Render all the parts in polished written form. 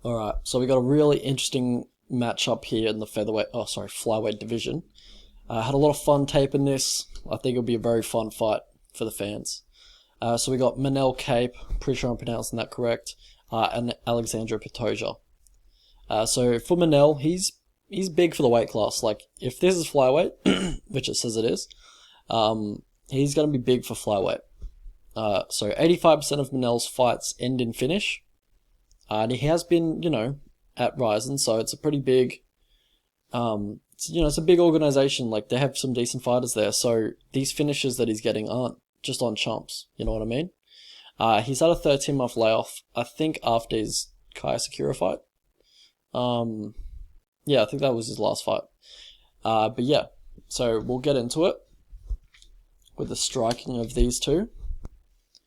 Alright, so we got a really interesting matchup here in the flyweight division. I had a lot of fun taping this. I think it'll be a very fun fight for the fans. So we got Manel Kape, pretty sure I'm pronouncing that correct, and Alexandre Pantoja. So for Manel, he's big for the weight class. Like, if this is flyweight, which it says it is, he's going to be big for flyweight. So 85% of Manel's fights end in finish. And he has been, at Ryzen, so it's a pretty big, it's a big organization. Like, they have some decent fighters there. So these finishes that he's getting aren't just on chumps. You know what I mean? He's had a 13-month layoff, I think, after his Kaya Sakura fight. Yeah, I think that was his last fight. But yeah, so we'll get into it with the striking of these two.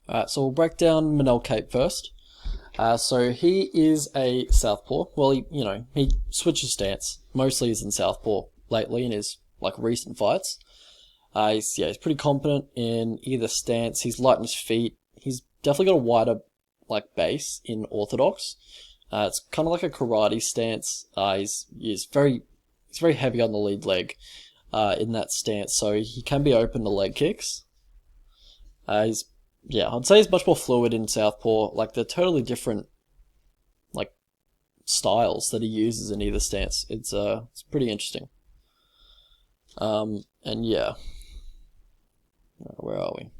Alright, so we'll break down Manel Kape first. So he is a southpaw. Well, he switches stance. Mostly he's in southpaw lately in his recent fights. He's pretty competent in either stance. He's light on his feet. He's definitely got a wider base in orthodox. It's kind of like a karate stance. He's very heavy on the lead leg in that stance, so he can be open to leg kicks. I'd say he's much more fluid in southpaw. Like, they're totally different, styles that he uses in either stance. It's pretty interesting. And yeah, where are we?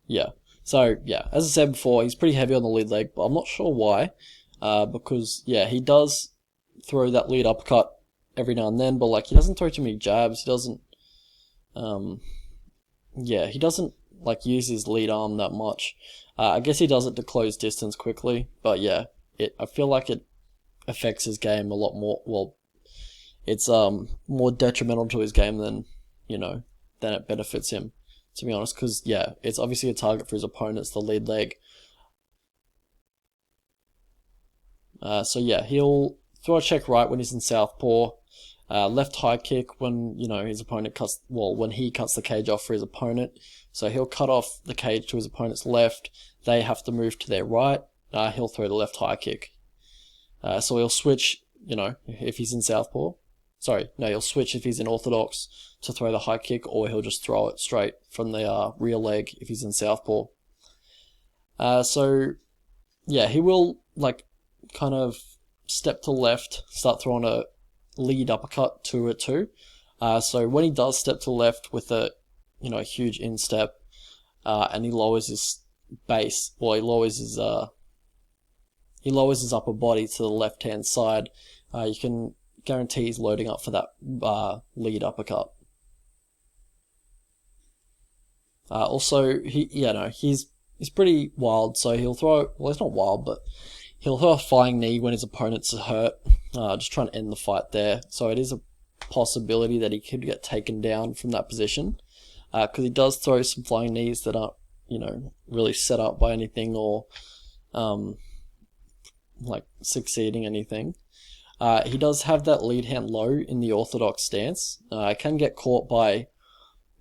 Yeah. So yeah, as I said before, he's pretty heavy on the lead leg, but I'm not sure why. Because he does throw that lead uppercut every now and then, but he doesn't throw too many jabs. He doesn't. He doesn't use his lead arm that much. I guess he does it to close distance quickly, but yeah, I feel like it affects his game a lot more. Well, it's more detrimental to his game than it benefits him, to be honest. Because it's obviously a target for his opponents, the lead leg. So yeah, he'll throw a check right when he's in southpaw. Left high kick when his opponent when he cuts the cage off for his opponent. So he'll cut off the cage to his opponent's left. They have to move to their right. He'll throw the left high kick. So he'll switch, if he's in southpaw. He'll switch if he's in orthodox to throw the high kick, or he'll just throw it straight from the rear leg if he's in southpaw. So yeah, he will kind of step to the left, start throwing a lead uppercut to it too. So when he does step to the left with a huge instep, and he lowers his base, he lowers his upper body to the left hand side, you can guarantee he's loading up for that lead uppercut. Also, he's pretty wild, so he'll throw. Well, it's not wild, but he'll throw a flying knee when his opponent's hurt, just trying to end the fight there. So it is a possibility that he could get taken down from that position, because he does throw some flying knees that aren't, really set up by anything or, succeeding anything. He does have that lead hand low in the orthodox stance. Can get caught by,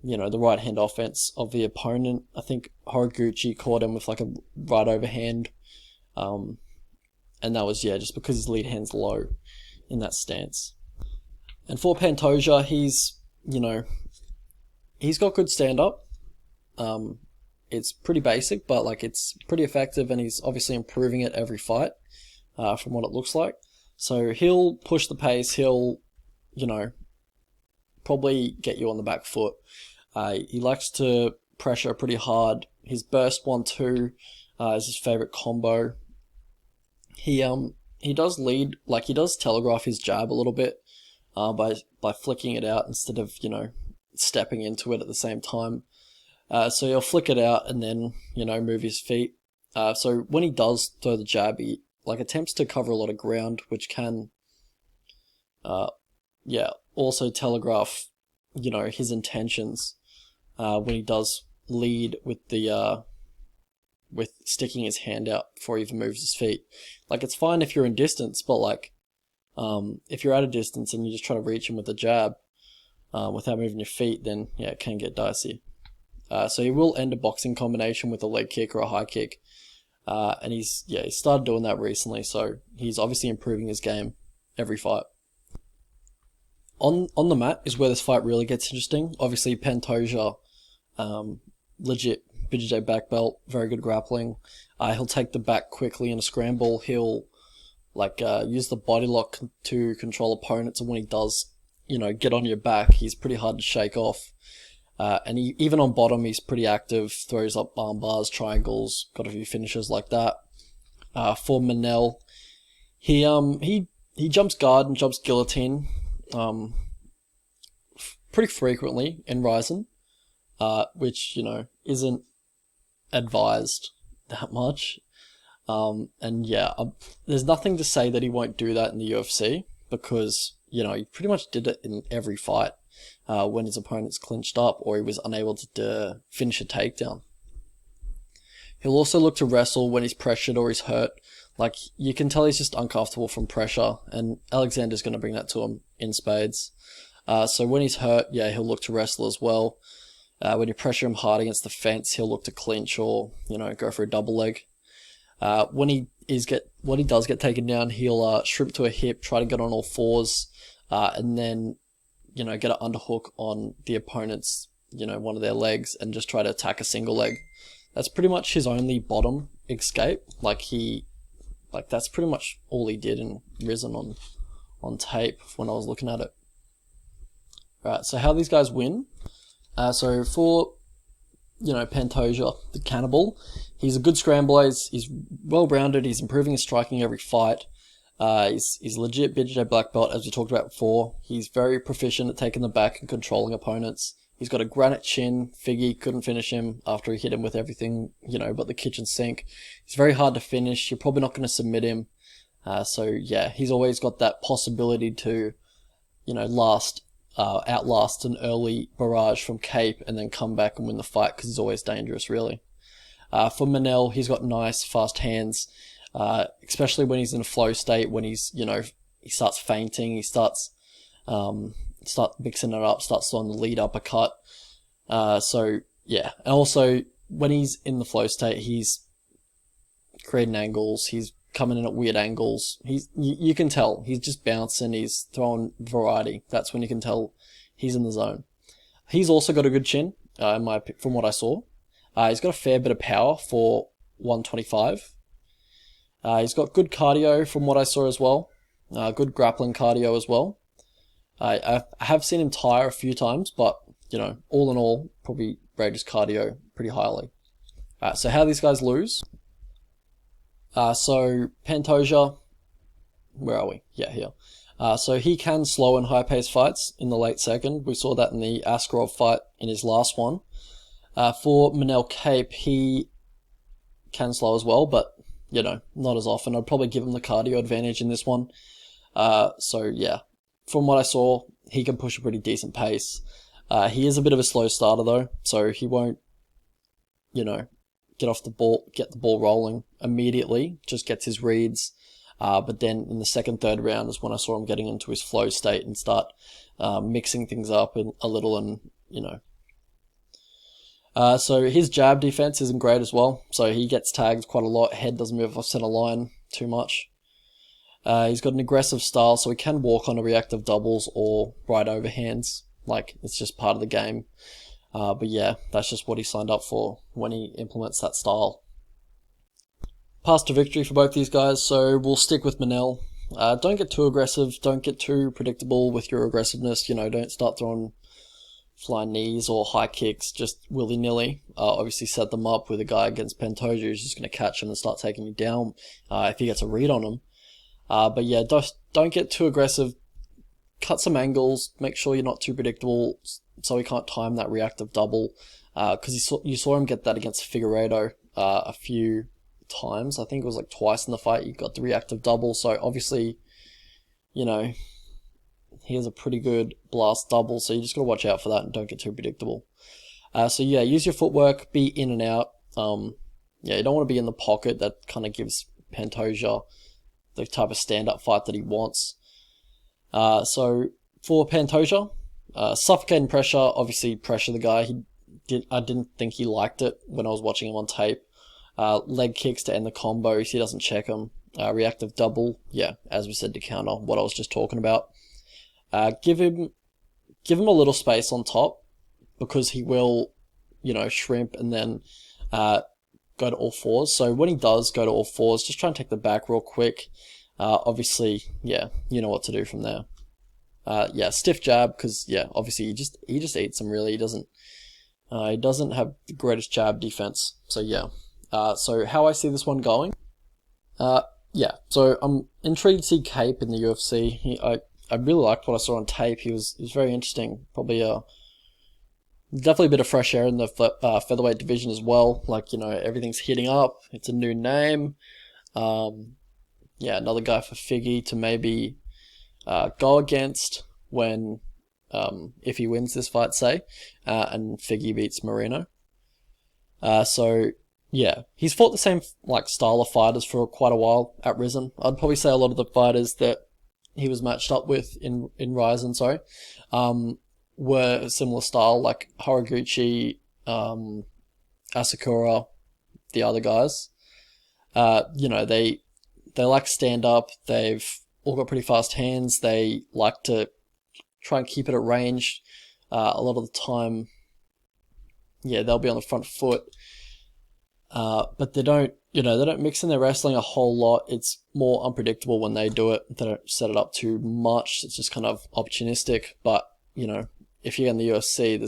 the right hand offense of the opponent. I think Horiguchi caught him with a right overhand. And that was, just because his lead hand's low in that stance. And for Pantoja, he's got good stand-up. It's pretty basic, but it's pretty effective, and he's obviously improving it every fight, from what it looks like. So he'll push the pace, he'll, probably get you on the back foot. He likes to pressure pretty hard. His burst 1-2 is his favorite combo. He does lead, he does telegraph his jab a little bit, by flicking it out instead of, stepping into it at the same time. So he'll flick it out and then, move his feet. So when he does throw the jab, he, attempts to cover a lot of ground, which can, also telegraph, his intentions, when he does lead with the, with sticking his hand out before he even moves his feet. It's fine if you're in distance, but if you're at a distance and you just try to reach him with a jab, without moving your feet, then it can get dicey. So he will end a boxing combination with a leg kick or a high kick. And he started doing that recently, so he's obviously improving his game every fight. On the mat is where this fight really gets interesting. Obviously, Pantoja, legit BJJ back belt, very good grappling. He'll take the back quickly in a scramble. He'll use the body lock to control opponents, and when he does, get on your back, he's pretty hard to shake off. And even on bottom, he's pretty active, throws up arm bars, triangles, got a few finishes like that. For Manel, he jumps guard and jumps guillotine pretty frequently in Ryzen, which, isn't advised that much. There's nothing to say that he won't do that in the UFC, because, he pretty much did it in every fight when his opponent's clinched up or he was unable to finish a takedown. He'll also look to wrestle when he's pressured or he's hurt. Like, you can tell he's just uncomfortable from pressure, and Alexandre's going to bring that to him in spades. So when he's hurt, he'll look to wrestle as well. When you pressure him hard against the fence, he'll look to clinch or, go for a double leg. When he does get taken down, he'll shrimp to a hip, try to get on all fours, and then, get an underhook on the opponent's, one of their legs, and just try to attack a single leg. That's pretty much his only bottom escape. That's pretty much all he did in Risen on tape when I was looking at it. Right, so how these guys win. So for, Pantoja, the cannibal, he's a good scrambler, he's well-rounded, he's improving his striking every fight. He's legit BJJ black belt, as we talked about before. He's very proficient at taking the back and controlling opponents. He's got a granite chin. Figgy couldn't finish him after he hit him with everything, but the kitchen sink. He's very hard to finish. You're probably not going to submit him. He's always got that possibility to, outlast an early barrage from Kape and then come back and win the fight, because he's always dangerous, really. For Manel, he's got nice, fast hands, especially when he's in a flow state, when he's, he starts feinting, he starts mixing it up, starts on the lead uppercut. And also when he's in the flow state, he's creating angles, he's coming in at weird angles. You can tell he's just bouncing, he's throwing variety. That's when you can tell he's in the zone. He's also got a good chin, from what I saw. He's got a fair bit of power for 125. He's got good cardio from what I saw as well. Good grappling cardio as well. I have seen him tire a few times, but, all in all, probably rate his cardio pretty highly. So how these guys lose. So Pantoja, where are we? Yeah, here. So he can slow in high-paced fights in the late second. We saw that in the Askarov fight in his last one. For Manel Kape, he can slow as well, but, not as often. I'd probably give him the cardio advantage in this one. From what I saw, he can push a pretty decent pace. He is a bit of a slow starter though, so he won't, get the ball rolling immediately, just gets his reads. But then in the second, third round is when I saw him getting into his flow state and start mixing things up a little and, so his jab defense isn't great as well. So he gets tagged quite a lot. Head doesn't move off center line too much. He's got an aggressive style, so he can walk on a reactive doubles or right overhands. It's just part of the game. That's just what he signed up for when he implements that style. Path to victory for both these guys, so we'll stick with Manel. Don't get too aggressive, don't get too predictable with your aggressiveness. Don't start throwing flying knees or high kicks just willy-nilly. Obviously set them up with a guy against Pantoja who's just going to catch him and start taking you down if he gets a read on him. Don't get too aggressive. Cut some angles. Make sure you're not too predictable so he can't time that reactive double. Because you saw him get that against Figueiredo a few times. I think it was twice in the fight he got the reactive double. So obviously, he has a pretty good blast double. So you just got to watch out for that and don't get too predictable. Use your footwork. Be in and out. You don't want to be in the pocket. That kind of gives Pantoja the type of stand-up fight that he wants. So for Pantoja, suffocating pressure, obviously pressure the guy. I didn't think he liked it when I was watching him on tape. Leg kicks to end the combos, he doesn't check them. Reactive double, yeah, as we said, to counter what I was just talking about. Give him a little space on top, because he will, shrimp and then go to all fours. So when he does go to all fours, just try and take the back real quick. Obviously, yeah, you know what to do from there. Yeah, stiff jab, because yeah, obviously he just eats him. Really, he doesn't have the greatest jab defense. So yeah, so how I see this one going, yeah. So I'm intrigued to see Kape in the UFC. I really liked what I saw on tape. He was very interesting. Probably definitely a bit of fresh air in the featherweight division as well. Like, everything's heating up. It's a new name. Yeah, another guy for Figgy to maybe go against when, if he wins this fight, say, and Figgy beats Moreno. So yeah, he's fought the same style of fighters for quite a while at Risen. I'd probably say a lot of the fighters that he was matched up with in Ryzen, were similar style, like Horiguchi, Asakura, the other guys. They like stand up. They've all got pretty fast hands. They like to try and keep it at range. A lot of the time, yeah, they'll be on the front foot. But they don't mix in their wrestling a whole lot. It's more unpredictable when they do it. They don't set it up too much. It's just kind of opportunistic. But, if you're in the UFC,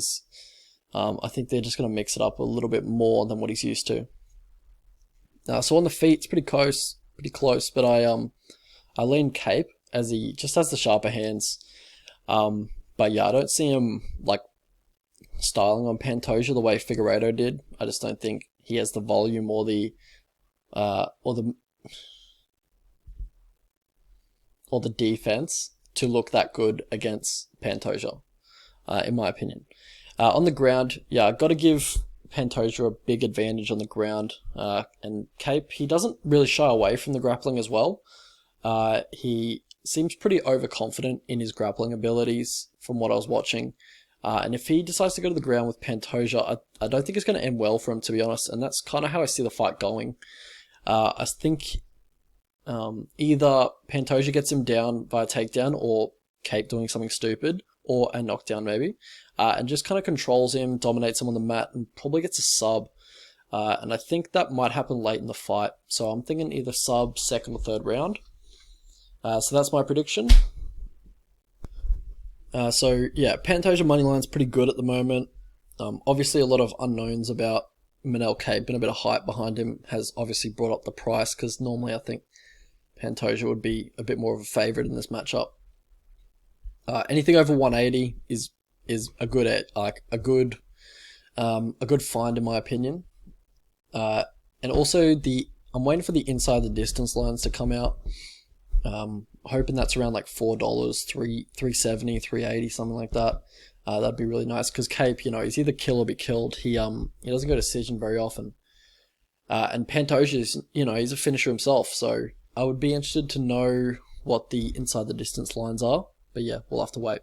I think they're just going to mix it up a little bit more than what he's used to. So on the feet, it's pretty close, but I lean Kape, as he just has the sharper hands. But yeah, I don't see him styling on Pantoja the way Figueiredo did. I just don't think he has the volume or the defense to look that good against Pantoja, in my opinion. On the ground, yeah, I've got to give Pantoja a big advantage on the ground. And Kape, he doesn't really shy away from the grappling as well. He seems pretty overconfident in his grappling abilities from what I was watching. And if he decides to go to the ground with Pantoja, I don't think it's going to end well for him, to be honest. And that's kind of how I see the fight going. I think either Pantoja gets him down by a takedown, or Kape doing something stupid, or a knockdown maybe, and just kind of controls him, dominates him on the mat, and probably gets a sub. And I think that might happen late in the fight. So I'm thinking either sub, second or third round. So that's my prediction. So yeah, Pantoja moneyline's pretty good at the moment. Obviously a lot of unknowns about Manel Kape, and a bit of hype behind him has obviously brought up the price, because normally I think Pantoja would be a bit more of a favourite in this matchup. Anything over 180 is a good find in my opinion. And also I'm waiting for the inside the distance lines to come out. Hoping that's around $4, $3.70, $3.80, something like that. That'd be really nice, because Kape, he's either kill or be killed. He doesn't go decision very often. And Pantoja is, he's a finisher himself, so I would be interested to know what the inside the distance lines are. But yeah, we'll have to wait.